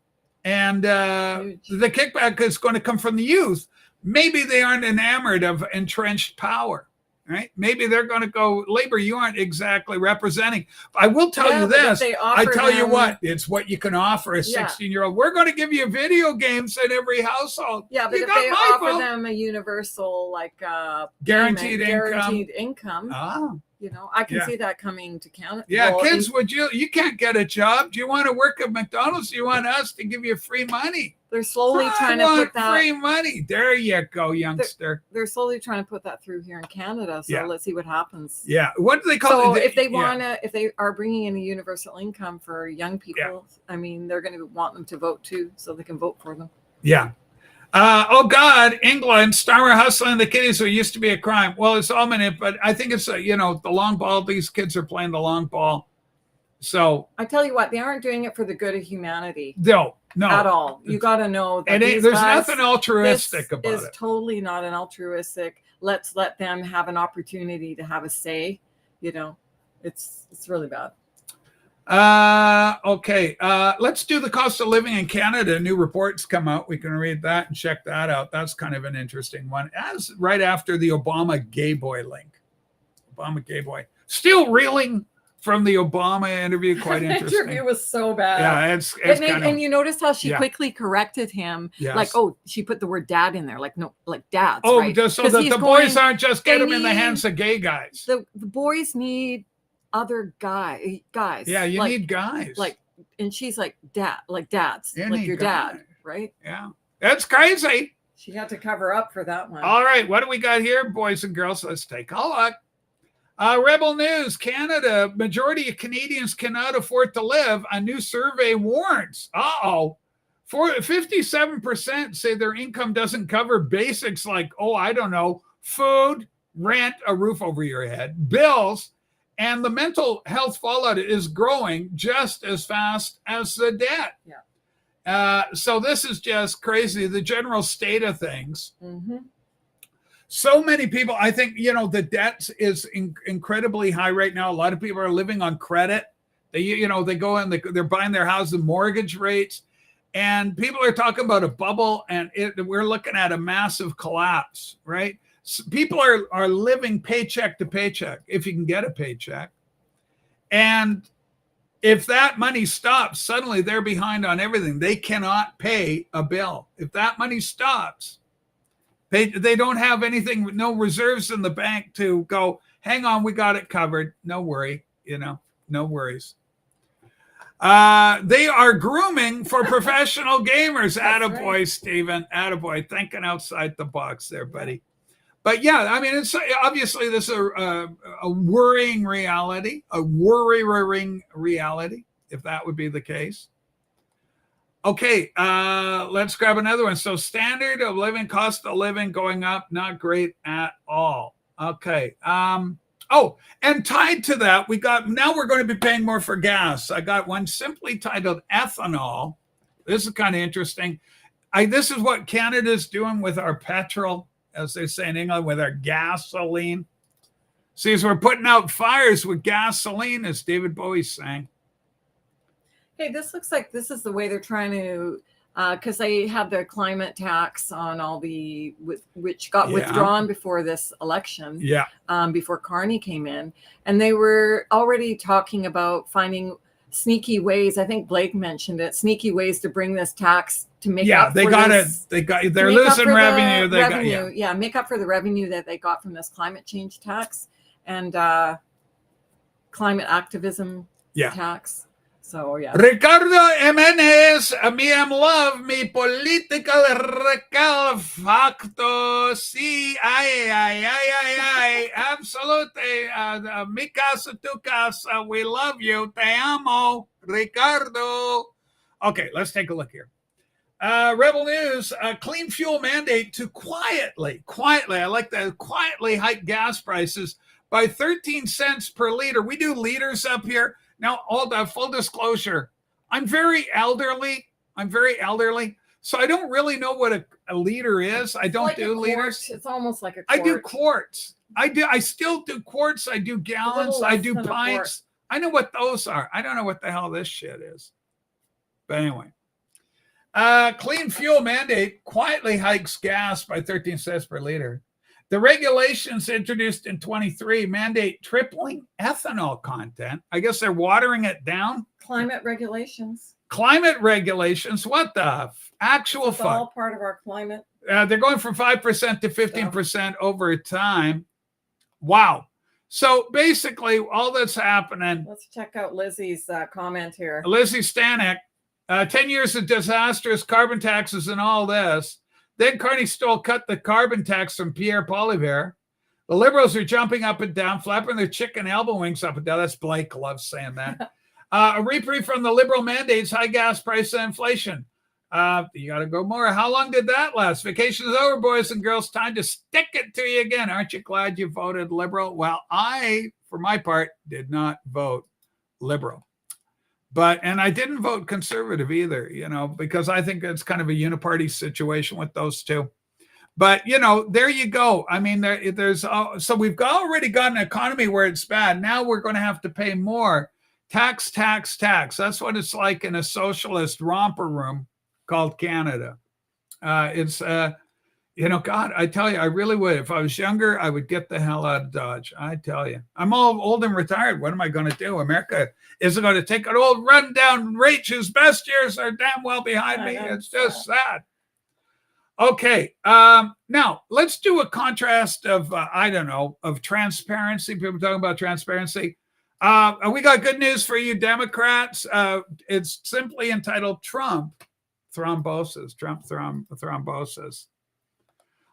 And the kickback is going to come from the youth. Maybe they aren't enamored of entrenched power. Right? Maybe they're going to go, Labor, you aren't exactly representing. I will tell you this. I tell you what, it's what you can offer a 16-year-old. We're going to give you video games in every household. Yeah, but if they offer them a universal, like guaranteed income, oh. you know, I can see that coming to Canada. Yeah, well, kids, you can't get a job. Do you want to work at McDonald's? Do you want us to give you free money? They're slowly trying to put that free money. There you go, youngster. They're slowly trying to put that through here in Canada. So let's see what happens. Yeah. What do they call it? So if they if they are bringing in a universal income for young people, I mean, they're going to want them to vote too, so they can vote for them. Yeah. Oh God, England, summer hustling the kiddies who used to be a crime. Well, it's ominous, but I think it's the long ball. These kids are playing the long ball. So I tell you what, they aren't doing it for the good of humanity. No, at all. You got to know that there's nothing altruistic about it. It's totally not an altruistic. Let's let them have an opportunity to have a say. You know, it's really bad. Okay. Let's do the cost of living in Canada. New reports come out. We can read that and check that out. That's kind of an interesting one. As right after the Obama gay boy link. Obama gay boy. Still reeling from the Obama interview. Quite interesting. The interview was so bad. Yeah, it's kind of, and you noticed how she quickly corrected him. Yes. Like, she put the word dad in there. Like, no, like dads. Oh, right? just so that the boys aren't just get them in the hands of gay guys. The boys need other guys. Yeah, you need guys. Like, and she's like dad, like dads, like your dad, right? Yeah, that's crazy. She had to cover up for that one. All right, what do we got here, boys and girls? Let's take a look. Rebel News, Canada, majority of Canadians cannot afford to live. A new survey warns. 57% say their income doesn't cover basics like, food, rent, a roof over your head, bills, and the mental health fallout is growing just as fast as the debt. Yeah. So this is just crazy, the general state of things. Mm-hmm. So many people, I think, the debt is incredibly high right now. A lot of people are living on credit. They go in, they're buying their house at mortgage rates, and people are talking about a bubble, and we're looking at a massive collapse, right? So people are living paycheck to paycheck, if you can get a paycheck. And if that money stops, suddenly they're behind on everything. They cannot pay a bill. If that money stops, they don't have anything, no reserves in the bank to go, hang on, we got it covered. No worry, no worries. They are grooming for professional gamers. Attaboy, right. Stephen. Attaboy. Thinking outside the box there, buddy. But yeah, I mean, it's obviously this is a worrying reality, if that would be the case. Okay, let's grab another one. So standard of living, cost of living going up, not great at all. Okay. And tied to that, now we're going to be paying more for gas. I got one simply titled ethanol. This is kind of interesting. This is what Canada's doing with our petrol, as they say in England, with our gasoline. See, as we're putting out fires with gasoline, as David Bowie sang. Hey, this looks like this is the way they're trying to, because they had the climate tax on all which got withdrawn before this election, before Carney came in. And they were already talking about finding sneaky ways. I think Blake mentioned it, sneaky ways to bring this tax to make up for they're losing revenue. Make up for the revenue that they got from this climate change tax and climate activism tax. So, yeah. Ricardo Jimenez, me am love, mi political recalfacto. Sí, ay, absolutely. Mi casa, tu casa, we love you. Te amo, Ricardo. Okay, let's take a look here. Rebel News, clean fuel mandate to quietly, I like that, quietly hike gas prices by 13 cents per liter. We do liters up here. Now, all the full disclosure, I'm very elderly, so I don't really know what a liter is. I don't do liters. It's almost like a quart. I do quarts. I still do quarts. I do gallons. I do pints. I know what those are. I don't know what the hell this shit is. But anyway, clean fuel mandate quietly hikes gas by 13 cents per liter. The regulations introduced in 23 mandate tripling ethanol content. I guess they're watering it down. Climate regulations. Climate regulations. What the actual fuck? It's all part of our climate. They're going from 5% to 15% over time. Wow. So basically, all that's happening. Let's check out Lizzie's comment here. Lizzie Stanek, 10 years of disastrous carbon taxes and all this. Then Carney Stoll cut the carbon tax from Pierre Poilievre. The Liberals are jumping up and down, flapping their chicken elbow wings up and down. That's Blake loves saying that. A reprieve from the Liberal mandates, high gas price and inflation. You got to go more. How long did that last? Vacation is over, boys and girls. Time to stick it to you again. Aren't you glad you voted Liberal? Well, I, for my part, did not vote Liberal. And I didn't vote Conservative either, because I think it's kind of a uniparty situation with those two. But, there you go. I mean, so we've already got an economy where it's bad. Now we're going to have to pay more. Tax, tax, tax. That's what it's like in a socialist romper room called Canada. God, I tell you, I really would. If I was younger, I would get the hell out of Dodge. I tell you, I'm all old and retired. What am I going to do? America isn't going to take an old rundown rich whose best years are damn well behind me. It's just sad. Okay. Now let's do a contrast of, of transparency. People talking about transparency. We got good news for you Democrats. It's simply entitled Trump Thrombosis.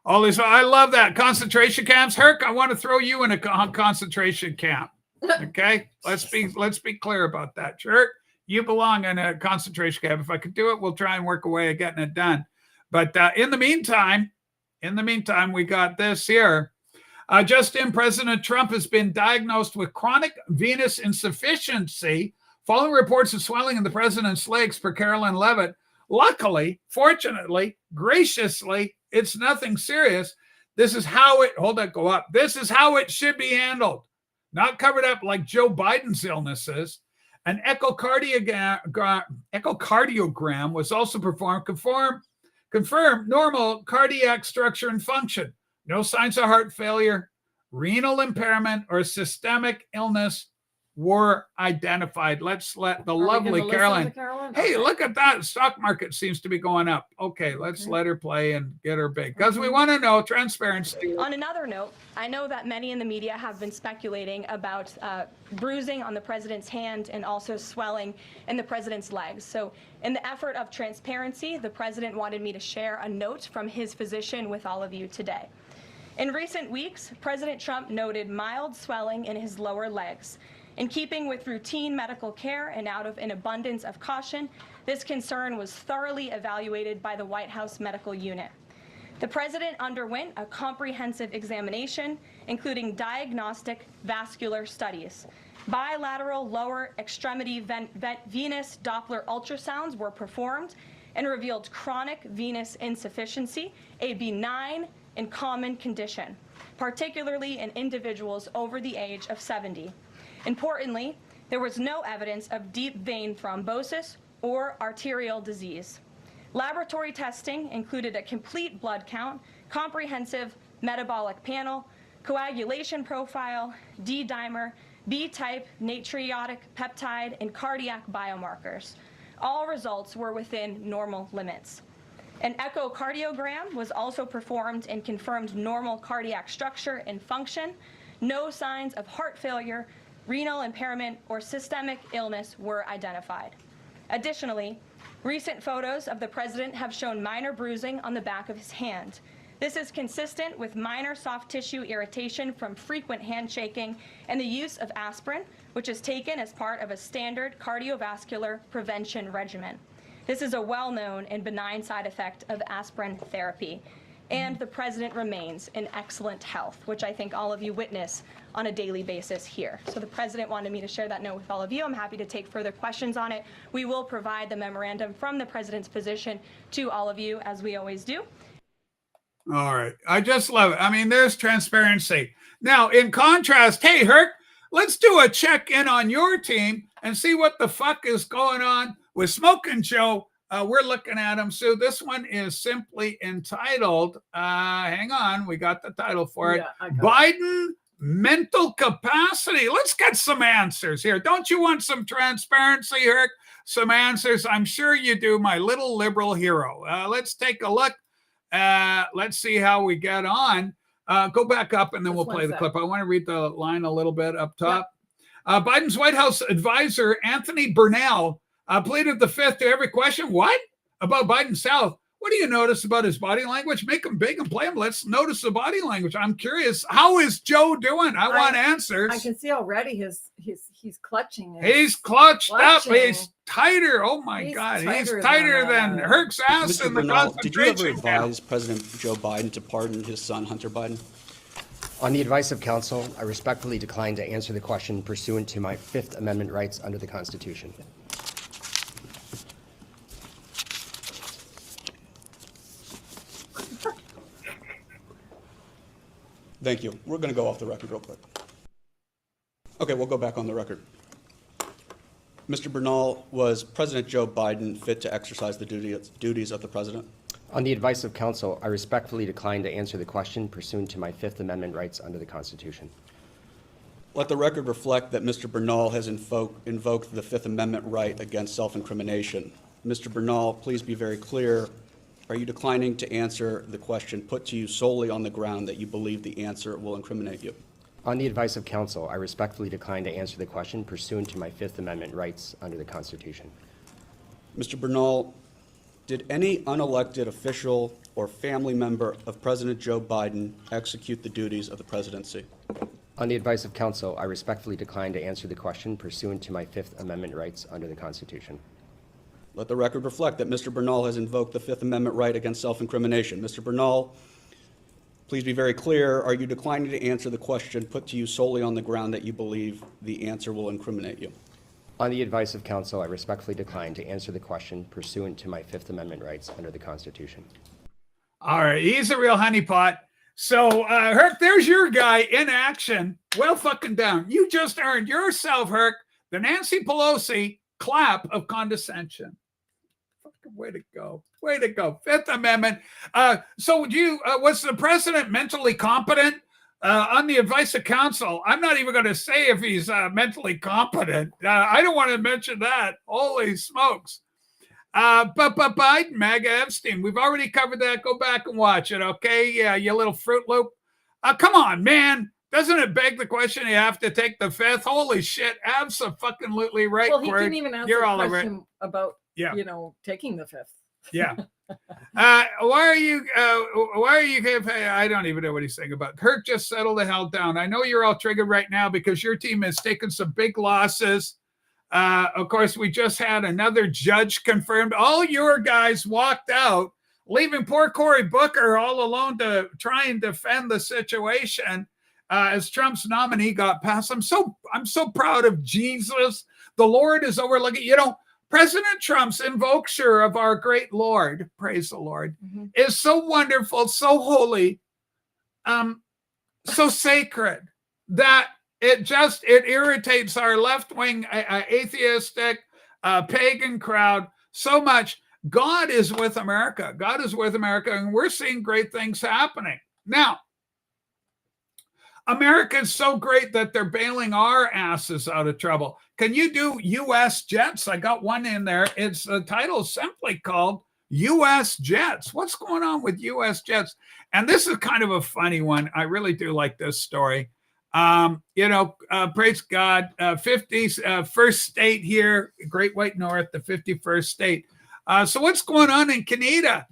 All these, I love that. Concentration camps. Herc, I want to throw you in a concentration camp. Okay, let's be clear about that. Herc, you belong in a concentration camp. If I could do it, we'll try and work away at getting it done. But in the meantime, we got this here. Just in, President Trump has been diagnosed with chronic venous insufficiency following reports of swelling in the president's legs, per Carolyn Levitt. Luckily, fortunately, graciously, it's nothing serious. This is how it, go up. This is how it should be handled. Not covered up like Joe Biden's illnesses. An echocardiogram was also performed, confirmed normal cardiac structure and function. No signs of heart failure, renal impairment, or systemic illness were identified. Let's let the lovely Carolyn. Hey, look at that. Stock market seems to be going up. Okay, let's let her play and get her big because we want to know transparency. On another note, I know that many in the media have been speculating about bruising on the president's hand and also swelling in the president's legs. So in the effort of transparency, the president wanted me to share a note from his physician with all of you today. In recent weeks, President Trump noted mild swelling in his lower legs. In keeping with routine medical care and out of an abundance of caution, this concern was thoroughly evaluated by the White House medical unit. The president underwent a comprehensive examination, including diagnostic vascular studies. Bilateral lower extremity venous Doppler ultrasounds were performed and revealed chronic venous insufficiency, a benign and common condition, particularly in individuals over the age of 70. Importantly, there was no evidence of deep vein thrombosis or arterial disease. Laboratory testing included a complete blood count, comprehensive metabolic panel, coagulation profile, D-dimer, B-type natriuretic peptide, and cardiac biomarkers. All results were within normal limits. An echocardiogram was also performed and confirmed normal cardiac structure and function. No signs of heart failure, renal impairment, or systemic illness were identified. Additionally, recent photos of the president have shown minor bruising on the back of his hand. This is consistent with minor soft tissue irritation from frequent handshaking and the use of aspirin, which is taken as part of a standard cardiovascular prevention regimen. This is a well-known and benign side effect of aspirin therapy. And the president remains in excellent health, which I think all of you witness on a daily basis here. So the president wanted me to share that note with all of you. I'm happy to take further questions on it. We will provide the memorandum from the president's physician to all of you, as we always do. All right. I just love it. I mean, there's transparency. Now, in contrast, hey, Herc, let's do a check-in on your team and see what the fuck is going on with Smoking Joe. We're looking at them. So this one is simply entitled, hang on, we got the title for it. Yeah, Biden mental capacity. Let's get some answers here. Don't you want some transparency, Herc? Some answers? I'm sure you do, my little liberal hero. Let's take a look. Let's see how we get on. Go back up and then we'll play the clip. I want to read the line a little bit up top. Biden's White House advisor, Anthony Burnell, pleaded the fifth to every question. What? About Biden's health. What do you notice about his body language? Make him big and play him. Let's notice the body language. I'm curious. How is Joe doing? I want answers. I can see already he's clutching. He's clutched up. He's tighter. Oh my God. He's tighter than Herc's ass Mr. in the Bernal, did you ever concentration camp. advise President Joe Biden to pardon his son, Hunter Biden? On the advice of counsel, I respectfully decline to answer the question pursuant to my Fifth Amendment rights under the Constitution. Thank you. We're going to go off the record real quick. Okay, we'll go back on the record. Mr. Bernal, was President Joe Biden fit to exercise the duties of the president? On the advice of counsel, I respectfully decline to answer the question pursuant to my Fifth Amendment rights under the Constitution. Let the record reflect that Mr. Bernal has invoked the Fifth Amendment right against self-incrimination. Mr. Bernal, please be very clear. Are you declining to answer the question put to you solely on the ground that you believe the answer will incriminate you? On the advice of counsel, I respectfully decline to answer the question pursuant to my Fifth Amendment rights under the Constitution. Mr. Bernal, did any unelected official or family member of President Joe Biden execute the duties of the presidency? On the advice of counsel, I respectfully decline to answer the question pursuant to my Fifth Amendment rights under the Constitution. Let the record reflect that Mr. Bernal has invoked the Fifth Amendment right against self-incrimination. Mr. Bernal, please be very clear. Are you declining to answer the question put to you solely on the ground that you believe the answer will incriminate you? On the advice of counsel, I respectfully decline to answer the question pursuant to my Fifth Amendment rights under the Constitution. All right, he's a real honeypot. So, Herc, there's your guy in action. Well fucking done. You just earned yourself, Herc, the Nancy Pelosi clap of condescension. Fucking way to go. Way to go. Fifth Amendment. So was the president mentally competent? On the advice of counsel, I'm not even going to say if he's mentally competent. I don't want to mention that. Holy smokes. But Biden, MAGA Epstein, we've already covered that. Go back and watch it, okay? Yeah, you little Fruit Loop. Come on, man. Doesn't it beg the question you have to take the fifth? Holy shit. Absolutely right. Well, he couldn't even answer a question about, taking the fifth. Yeah. Why are you, I don't even know what he's saying about. Herc, just settle the hell down. I know you're all triggered right now because your team has taken some big losses. Of course, we just had another judge confirmed. All your guys walked out, leaving poor Cory Booker all alone to try and defend the situation as Trump's nominee got passed. I'm so proud of Jesus. The Lord is overlooking, President Trump's invokesure of our great Lord, praise the Lord, is so wonderful, so holy, so sacred that it irritates our left-wing atheistic pagan crowd so much. God is with America. God is with America, and we're seeing great things happening. Now, America is so great that they're bailing our asses out of trouble. Can you do U.S. jets? I got one in there. It's the title simply called U.S. jets. What's going on with U.S. jets? And this is kind of a funny one. I really do like this story. Praise God, 51st state here, Great White North, the 51st state. So what's going on in Canada?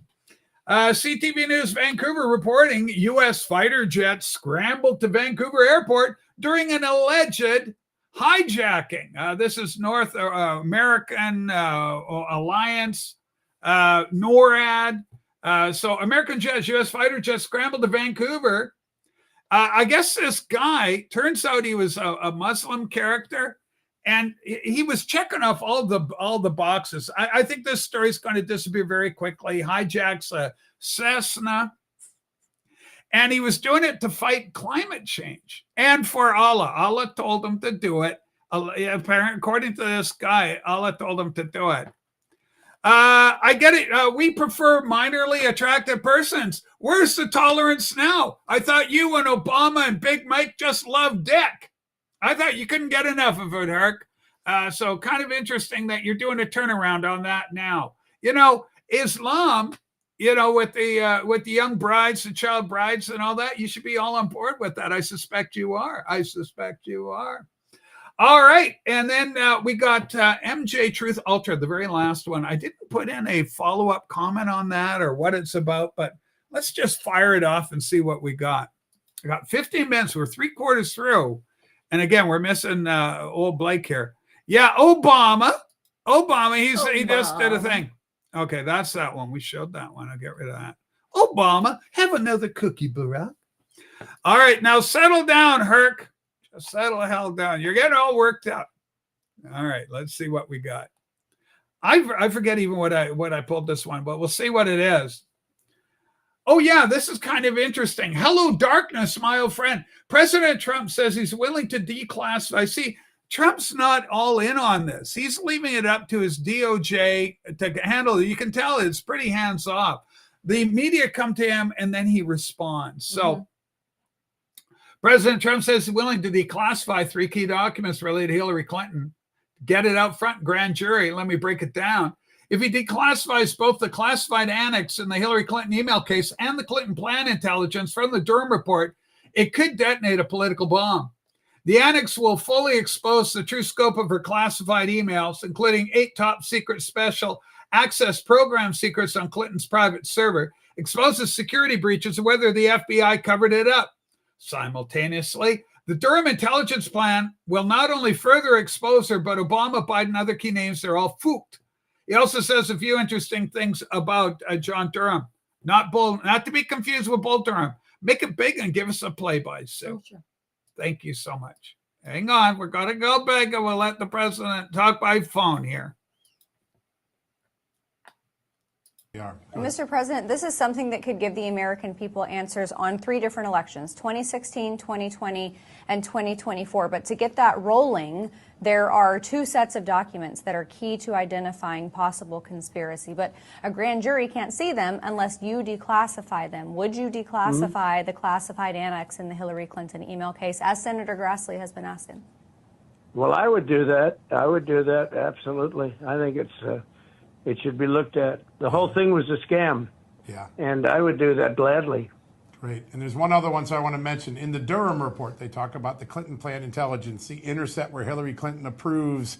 CTV News Vancouver reporting U.S. fighter jets scrambled to Vancouver Airport during an alleged hijacking. This is North American Alliance, NORAD. So American jets, U.S. fighter jets scrambled to Vancouver. I guess this guy, turns out he was a Muslim character, and he was checking off all the boxes. I think this story is going to disappear very quickly. Hijacks a Cessna, and he was doing it to fight climate change and for Allah. Allah told him to do it. Apparently, according to this guy, Allah told him to do it. I get it. We prefer minorly attractive persons. Where's the tolerance now? I thought you and Obama and Big Mike just loved dick. I thought you couldn't get enough of it, Herc. So kind of interesting that you're doing a turnaround on that now. You know, Islam, you know, with the young brides, the child brides and all that, you should be all on board with that. I suspect you are. All right. And then we got MJ Truth Ultra, the very last one. I didn't put in a follow-up comment on that or what it's about, but let's just fire it off and see what we got. I got 15 minutes. We're 3/4 through. And again, we're missing old Blake here. Yeah, Obama. He just did a thing. Okay, that's that one. We showed that one. I'll get rid of that. Obama, have another cookie, Barack. All right, now settle down, Herc. Just settle the hell down. You're getting all worked up. All right, let's see what we got. I forget even what I pulled this one, but we'll see what it is. Oh, yeah, this is kind of interesting. Hello, darkness, my old friend. President Trump says he's willing to declassify. See, Trump's not all in on this. He's leaving it up to his DOJ to handle it. You can tell it's pretty hands off. The media come to him and then he responds. So President Trump says he's willing to declassify 3 key documents related to Hillary Clinton. Get it out front, grand jury. Let me break it down. If he declassifies both the classified annex in the Hillary Clinton email case and the Clinton plan intelligence from the Durham report, it could detonate a political bomb. The annex will fully expose the true scope of her classified emails, including 8 top secret special access program secrets on Clinton's private server, exposes security breaches and whether the FBI covered it up. Simultaneously, the Durham intelligence plan will not only further expose her, but Obama, Biden, other key names, they're all fooked. He also says a few interesting things about John Durham. Not to be confused with Bull Durham. Make it big and give us a play-by, Sue. Sure. Thank you so much. Hang on. We're going to go big and we'll let the president talk by phone here. Mr. President, this is something that could give the American people answers on 3 different elections, 2016, 2020, and 2024. But to get that rolling, there are 2 sets of documents that are key to identifying possible conspiracy. But a grand jury can't see them unless you declassify them. Would you declassify the classified annex in the Hillary Clinton email case, as Senator Grassley has been asking? Well, I would do that. Absolutely. I think it should be looked at. The whole thing was a scam. Yeah. And I would do that gladly. Great. And there's one other one I want to mention. In the Durham report, they talk about the Clinton plan intelligence, the intercept where Hillary Clinton approves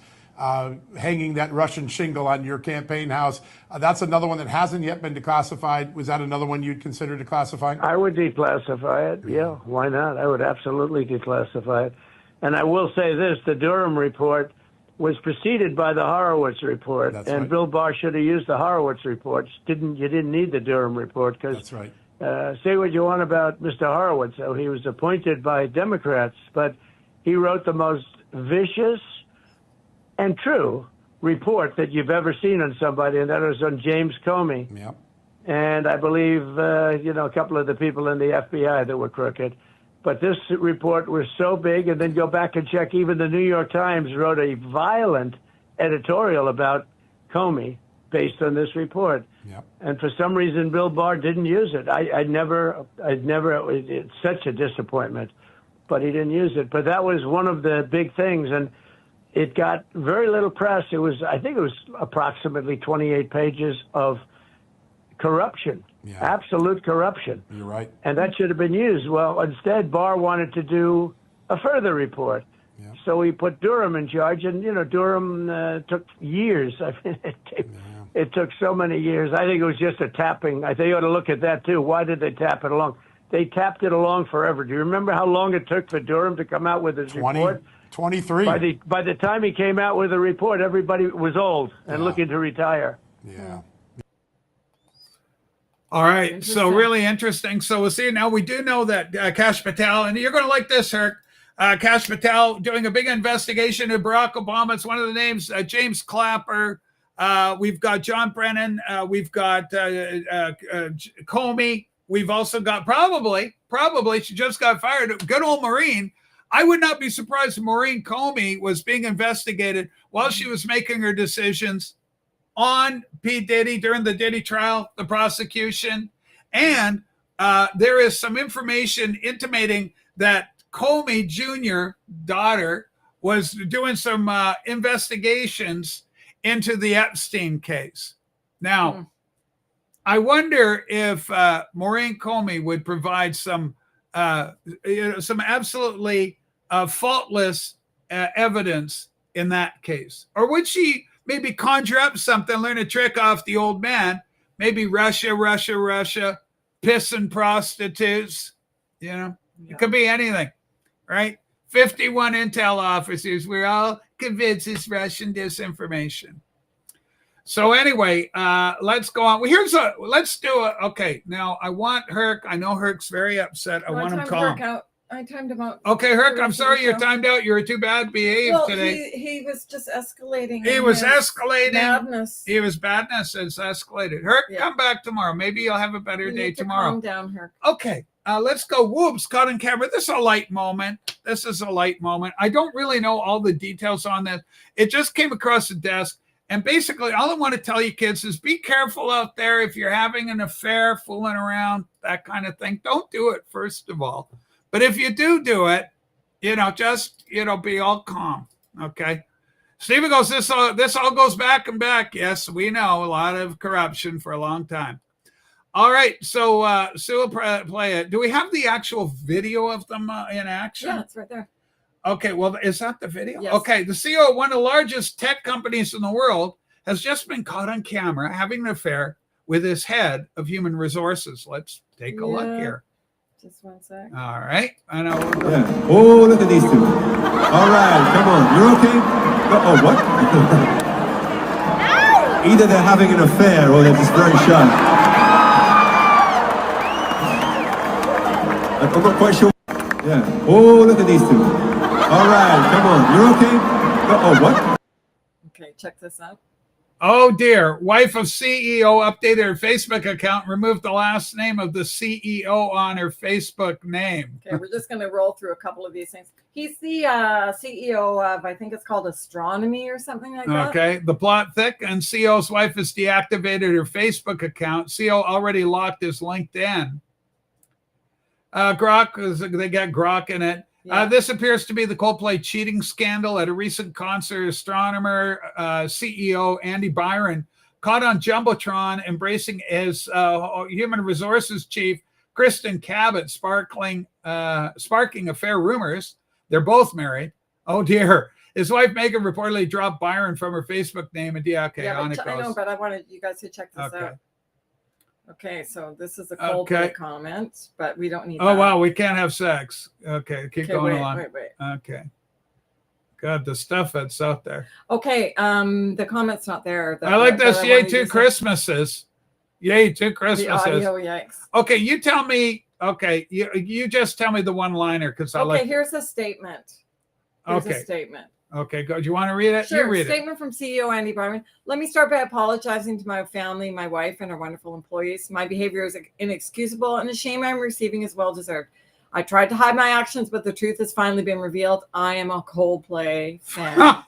hanging that Russian shingle on your campaign house. That's another one that hasn't yet been declassified. Was that another one you'd consider declassifying? I would declassify it. Yeah, why not? I would absolutely declassify it. And I will say this, the Durham report was preceded by the Horowitz report. That's and right. Bill Barr should have used the Horowitz report. You didn't need the Durham report because That's right. Say what you want about Mr. Horowitz. So he was appointed by Democrats, but he wrote the most vicious and true report that you've ever seen on somebody, and that was on James Comey. Yep. And I believe, a couple of the people in the FBI that were crooked. But this report was so big, and then go back and check, even the New York Times wrote a violent editorial about Comey based on this report. Yep. And for some reason, Bill Barr didn't use it. It's such a disappointment, but he didn't use it. But that was one of the big things, and it got very little press. I think it was approximately 28 pages of corruption, absolute corruption. You're right. And that should have been used. Well, instead, Barr wanted to do a further report. Yeah. So he put Durham in charge, and, Durham took years. I mean, it took so many years. I think it was just a tapping. I think you ought to look at that, too. Why did they tap it along? They tapped it along forever. Do you remember how long it took for Durham to come out with his report? 23. By the time he came out with a report, everybody was old and looking to retire. Yeah. All right. So really interesting. So we'll see. Now we do know that Kash Patel, and you're going to like this, Herc. Kash Patel doing a big investigation of Barack Obama. It's one of the names, James Clapper. We've got John Brennan. We've got Comey. We've also got probably, she just got fired. Good old Maureen. I would not be surprised if Maureen Comey was being investigated while she was making her decisions on P. Diddy during the Diddy trial, the prosecution. And there is some information intimating that Comey Jr. daughter was doing some investigations into the Epstein case. Now, I wonder if Maureen Comey would provide some absolutely faultless evidence in that case, or would she maybe conjure up something, learn a trick off the old man? Maybe Russia, pissing prostitutes. It could be anything, right? 51 intel officers were all convinced it's Russian disinformation. So anyway, let's go on. Well, let's do it. Okay, now I want Herc. I know Herc's very upset. I want him calm. I timed him out. Okay, Herc, I'm sorry you're timed out. You were too bad behaved today. He was just escalating. He was escalating. Madness. He was badness. It's escalated. Herc, come back tomorrow. Maybe you'll have a better day tomorrow. Calm down, Herc. Okay, let's go. Whoops, caught on camera. This is a light moment. I don't really know all the details on this. It just came across the desk. And basically, all I want to tell you kids is be careful out there if you're having an affair, fooling around, that kind of thing. Don't do it, first of all. But if you do it, just, be all calm. Okay. Stephen goes, this all goes back and back. Yes, we know a lot of corruption for a long time. All right. So Sue will play it. Do we have the actual video of them in action? Yeah, it's right there. Okay. Well, is that the video? Yes. Okay. The CEO of one of the largest tech companies in the world has just been caught on camera having an affair with his head of human resources. Let's take a look here. Just one sec. All right. I know. Yeah. Oh, look at these two. All right, come on. You're okay? Oh, what? Either they're having an affair or they're just very shy. I'm not quite sure. Yeah. Oh, look at these two. All right, come on. You're okay? Oh, what? Okay, check this out. Oh dear, wife of CEO updated her Facebook account, removed the last name of the CEO on her Facebook name. Okay, we're just going to roll through a couple of these things. He's the CEO of, I think it's called Astronomy or something like that. Okay, the plot thick, and CEO's wife has deactivated her Facebook account. CEO already locked his LinkedIn. Grok, they got Grok in it. Yeah. This appears to be the Coldplay cheating scandal at a recent concert. Astronomer CEO Andy Byron caught on Jumbotron embracing his human resources chief, Kristen Cabot, sparking affair rumors. They're both married. Oh, dear. His wife, Megan, reportedly dropped Byron from her Facebook name. And on it goes. I know, but I wanted you guys to check this out. Okay, so this is a Coldplay comment, but we don't need that. Oh, wow, we can't have sex. Okay, keep going along. Wait. Okay. God, the stuff that's out there. Okay, the comment's not there. I like this. Yay, 2 Christmases. Yay, 2 Christmases. The audio, yikes. Okay, you tell me. Okay, you just tell me the one-liner because I like. Okay, here's a statement. Here's a statement. Okay, go. Do you want to read it? Sure. You read Statement from CEO Andy Byron. Let me start by apologizing to my family, my wife, and our wonderful employees. My behavior is inexcusable, and the shame I'm receiving is well-deserved. I tried to hide my actions, but the truth has finally been revealed. I am a Coldplay fan.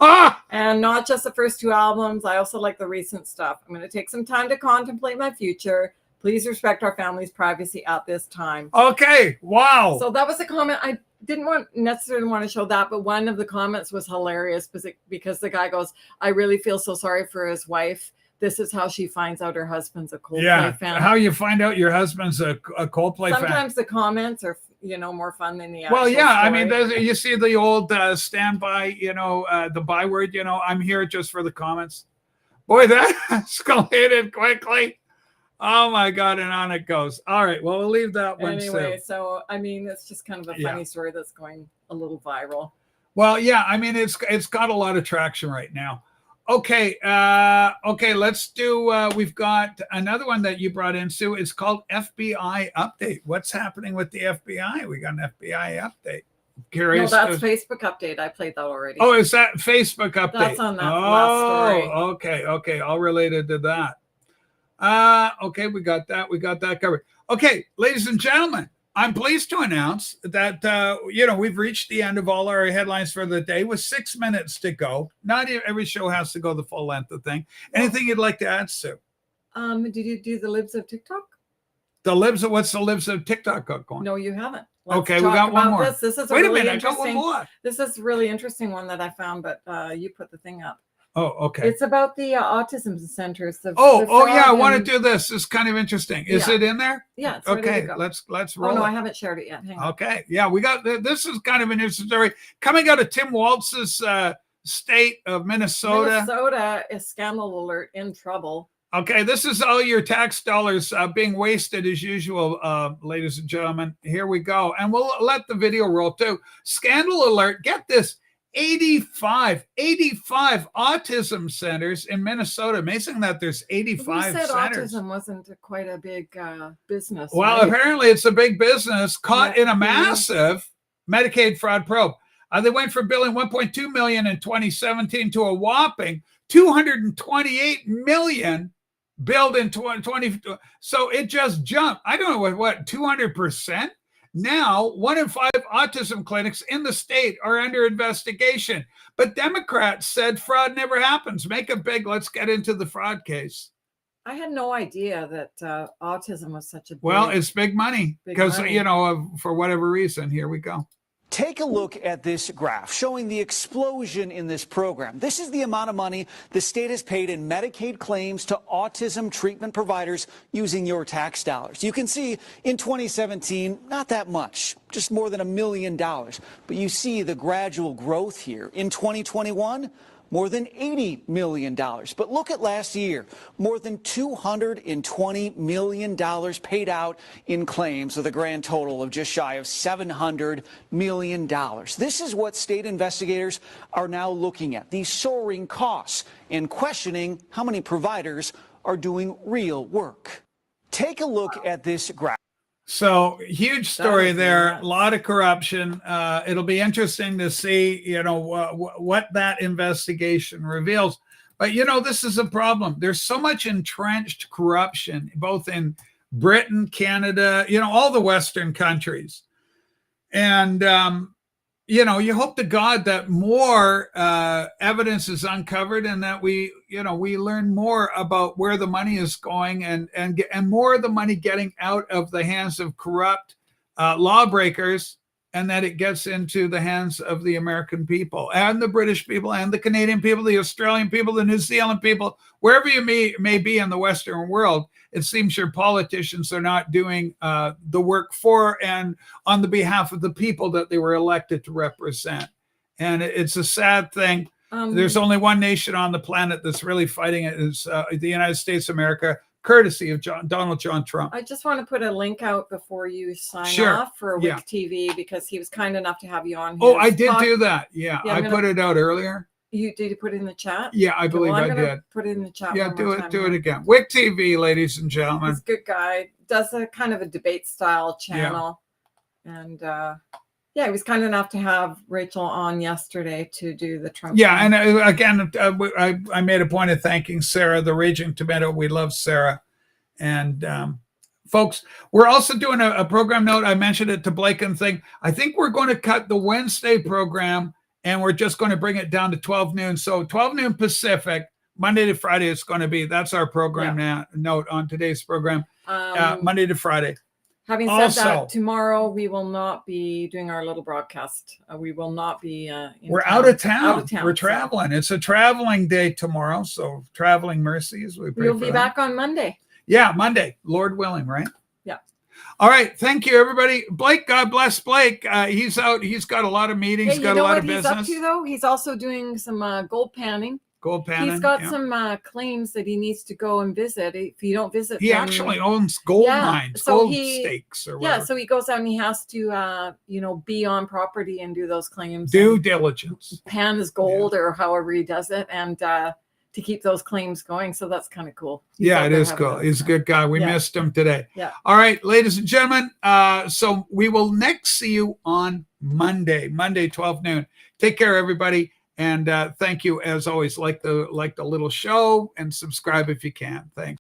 And not just the first 2 albums. I also like the recent stuff. I'm going to take some time to contemplate my future. Please respect our family's privacy at this time. Okay. Wow. So that was a comment. I didn't necessarily want to show that, but one of the comments was hilarious because the guy goes, I really feel so sorry for his wife. This is how she finds out her husband's a Coldplay fan. How you find out your husband's a Coldplay fan. Sometimes the comments are, more fun than the actual story. I mean, you see the old standby, the byword, I'm here just for the comments. Boy, that escalated quickly. Oh my God, and on it goes. All right, well, we'll leave that one. Anyway, so I mean, it's just kind of a funny story that's going a little viral. Well, yeah, I mean, it's got a lot of traction right now. Okay, let's do. We've got another one that you brought in, Sue. It's called FBI update. What's happening with the FBI? We got an FBI update. Curious. No, that's Facebook update. I played that already. Oh, is that Facebook update? That's on that last story. Okay, all related to that. Okay, we got that covered. Okay, ladies and gentlemen, I'm pleased to announce that, we've reached the end of all our headlines for the day with 6 minutes to go. Not every show has to go the full length of thing. Anything you'd like to add, Sue? Did you do the libs of TikTok? What's the libs of TikTok going? No, you haven't. Okay, we got one more. This is Wait a really minute, I got one more. This is a really interesting one that I found, but you put the thing up. Oh, okay. It's about the autism centers. Yeah, I want to do this. It's kind of interesting. Is it in there? Yeah. It's ready okay. to go. Let's roll. Oh no, it. I haven't shared it yet. Hang on. Okay. Yeah, we got this. Is kind of an interesting story coming out of Tim Walz's state of Minnesota. Minnesota is scandal alert in trouble. Okay, this is all your tax dollars being wasted as usual, ladies and gentlemen. Here we go. And we'll let the video roll too. Scandal alert. Get this. 85 autism centers in Minnesota. Amazing that there's 85 Who said centers. autism wasn't quite a big business? Well, right? apparently it's a big business caught in a massive Medicaid fraud probe. They went from billing $1.2 million in 2017 to a whopping $228 million billed in 2020. So it just jumped. I don't know what 200%. Now, 1 in 5 autism clinics in the state are under investigation. But Democrats said fraud never happens. Make it big. Let's get into the fraud case. I had no idea that autism was such a big, well, it's big money because, money. For whatever reason. Here we go. Take a look at this graph showing the explosion in this program. This is the amount of money the state has paid in Medicaid claims to autism treatment providers using your tax dollars. You can see in 2017, not that much, just more than $1 million. But you see the gradual growth here. In 2021, more than $80 million. But look at last year, more than $220 million paid out in claims with a grand total of just shy of $700 million. This is what state investigators are now looking at, these soaring costs, and questioning how many providers are doing real work. Take a look at this graph. So huge story there, a lot of corruption. It'll be interesting to see, what that investigation reveals. But, this is a problem. There's so much entrenched corruption, both in Britain, Canada, all the Western countries. And, you hope to God that more evidence is uncovered and that we learn more about where the money is going and more of the money getting out of the hands of corrupt lawbreakers, and that it gets into the hands of the American people and the British people and the Canadian people, the Australian people, the New Zealand people, wherever you may be in the Western world. It seems your politicians are not doing the work for and on the behalf of the people that they were elected to represent. And it's a sad thing. There's only one nation on the planet that's really fighting it. Is the United States of America, courtesy of Donald John Trump. I just want to put a link out before you sign off for WIC TV, because he was kind enough to have you on. Oh, I did do that. Yeah, I put it out earlier. Did you put it in the chat? Yeah, I believe I did. Put it in the chat. Yeah, do it again. WIC TV, ladies and gentlemen. He's a good guy. Does a kind of a debate style channel, and he was kind enough to have Rachel on yesterday to do the Trump. Yeah, and again, I made a point of thanking Sarah, the Raging Tomato. We love Sarah, and folks, we're also doing a program note. I mentioned it to Blake and thing. I think we're going to cut the Wednesday program, and we're just going to bring it down to 12 noon. So 12 noon Pacific, Monday to Friday, it's going to be. That's our program now. Note on today's program, Monday to Friday. Having said that, tomorrow we will not be doing our little broadcast. We will not be. We're out of town. We're traveling. It's a traveling day tomorrow. So traveling mercies. We'll be back on Monday. Yeah, Monday, Lord willing, right? Yeah. All right. Thank you, everybody. Blake, God bless Blake. He's out. He's got a lot of meetings. Hey, got a lot of business. He's up to, though? He's also doing some gold panning. Gold panning. He's got some claims that he needs to go and visit. If you don't visit, he actually owns gold mines, gold stakes, or whatever. Yeah, so he goes out and he has to, be on property and do those claims. Due diligence. Pan his gold, or however he does it, and to keep those claims going. So that's kind of cool. It is cool. He's a good guy. We missed him today. Yeah. All right, ladies and gentlemen. So we will next see you on Monday, 12 noon. Take care, everybody. And thank you, as always. Like the little show and subscribe if you can. Thanks.